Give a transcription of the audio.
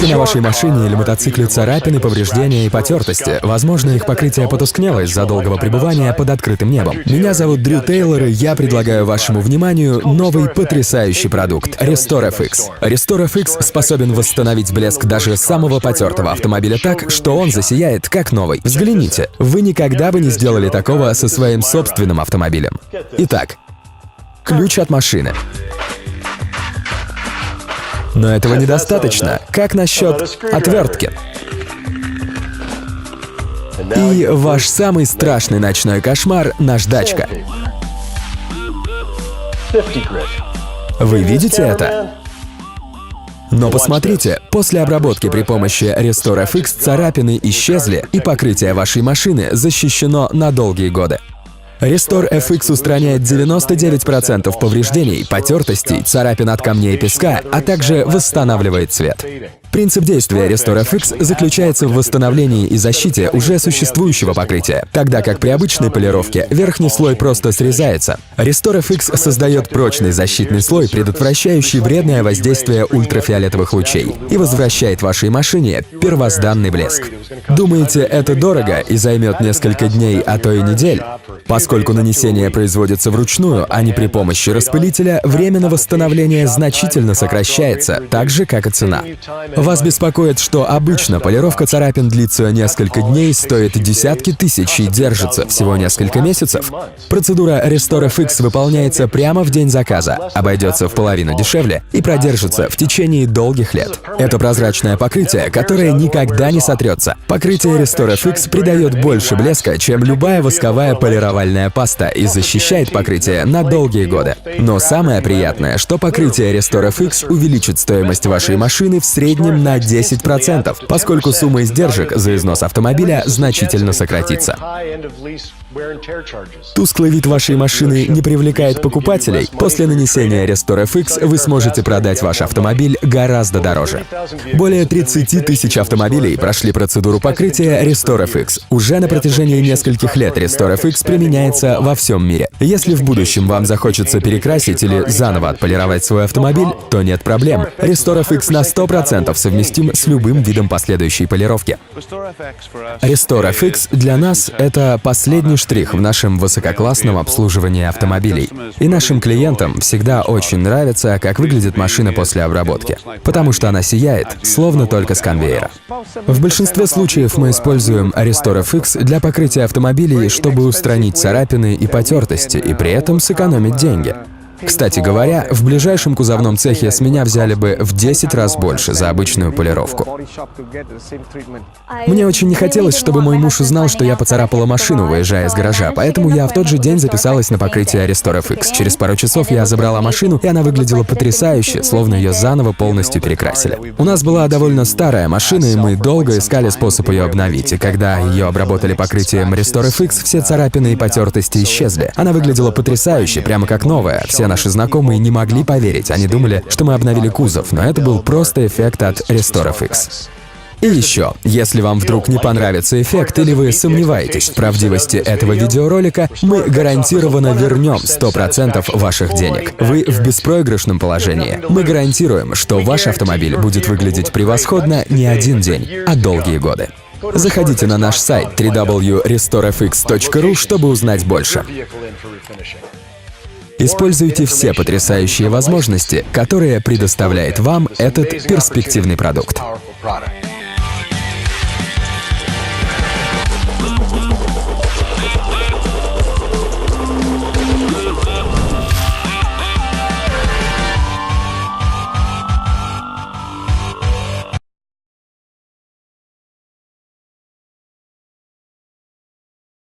Имеете на вашей машине или мотоцикле царапины, повреждения и потертости. Возможно, их покрытие потускнело из-за долгого пребывания под открытым небом. Меня зовут Дрю Тейлор, и я предлагаю вашему вниманию новый потрясающий продукт — Restore FX. Restore FX способен восстановить блеск даже самого потертого автомобиля так, что он засияет как новый. Взгляните, вы никогда бы не сделали такого со своим собственным автомобилем. Итак, ключ от машины. Но этого недостаточно. Как насчет отвертки? И ваш самый страшный ночной кошмар — наждачка. Вы видите это? Но посмотрите, после обработки при помощи Restore FX царапины исчезли, и покрытие вашей машины защищено на долгие годы. Restore FX устраняет 99% повреждений, потертостей, царапин от камней и песка, а также восстанавливает цвет. Принцип действия Restore FX заключается в восстановлении и защите уже существующего покрытия, тогда как при обычной полировке верхний слой просто срезается. Restore FX создает прочный защитный слой, предотвращающий вредное воздействие ультрафиолетовых лучей, и возвращает вашей машине первозданный блеск. Думаете, это дорого и займет несколько дней, а то и недель? Поскольку нанесение производится вручную, а не при помощи распылителя, время на восстановление значительно сокращается, так же, как и цена. Вас беспокоит, что обычно полировка царапин длится несколько дней, стоит десятки тысяч и держится всего несколько месяцев? Процедура Restore FX выполняется прямо в день заказа, обойдется в половину дешевле и продержится в течение долгих лет. Это прозрачное покрытие, которое никогда не сотрется. Покрытие Restore FX придает больше блеска, чем любая восковая полировальная паста, и защищает покрытие на долгие годы. Но самое приятное, что покрытие Restore FX увеличит стоимость вашей машины в среднем на 10%, поскольку сумма издержек за износ автомобиля значительно сократится. Тусклый вид вашей машины не привлекает покупателей? После нанесения Restore FX вы сможете продать ваш автомобиль гораздо дороже. Более 30 тысяч автомобилей прошли процедуру покрытия Restore FX. Уже на протяжении нескольких лет Restore FX применяется во всем мире. Если в будущем вам захочется перекрасить или заново отполировать свой автомобиль, то нет проблем. Restore FX на 100% совместим с любым видом последующей полировки. Restore FX для нас — это последний штрих в нашем высококлассном обслуживании автомобилей. И нашим клиентам всегда очень нравится, как выглядит машина после обработки, потому что она сияет, словно только с конвейера. В большинстве случаев мы используем Restore FX для покрытия автомобилей, чтобы устранить царапины и потертости, и при этом сэкономить деньги. Кстати говоря, в ближайшем кузовном цехе с меня взяли бы в 10 раз больше за обычную полировку. Мне очень не хотелось, чтобы мой муж узнал, что я поцарапала машину, выезжая из гаража, поэтому я в тот же день записалась на покрытие Restore FX. Через пару часов я забрала машину, и она выглядела потрясающе, словно ее заново полностью перекрасили. У нас была довольно старая машина, и мы долго искали способ ее обновить, и когда ее обработали покрытием Restore FX, все царапины и потертости исчезли. Она выглядела потрясающе, прямо как новая. Все наши знакомые не могли поверить, они думали, что мы обновили кузов, но это был просто эффект от Restore FX. И еще, если вам вдруг не понравится эффект или вы сомневаетесь в правдивости этого видеоролика, мы гарантированно вернем 100% ваших денег. Вы в беспроигрышном положении. Мы гарантируем, что ваш автомобиль будет выглядеть превосходно не один день, а долгие годы. Заходите на наш сайт www.restorefx.ru, чтобы узнать больше. Используйте все потрясающие возможности, которые предоставляет вам этот перспективный продукт.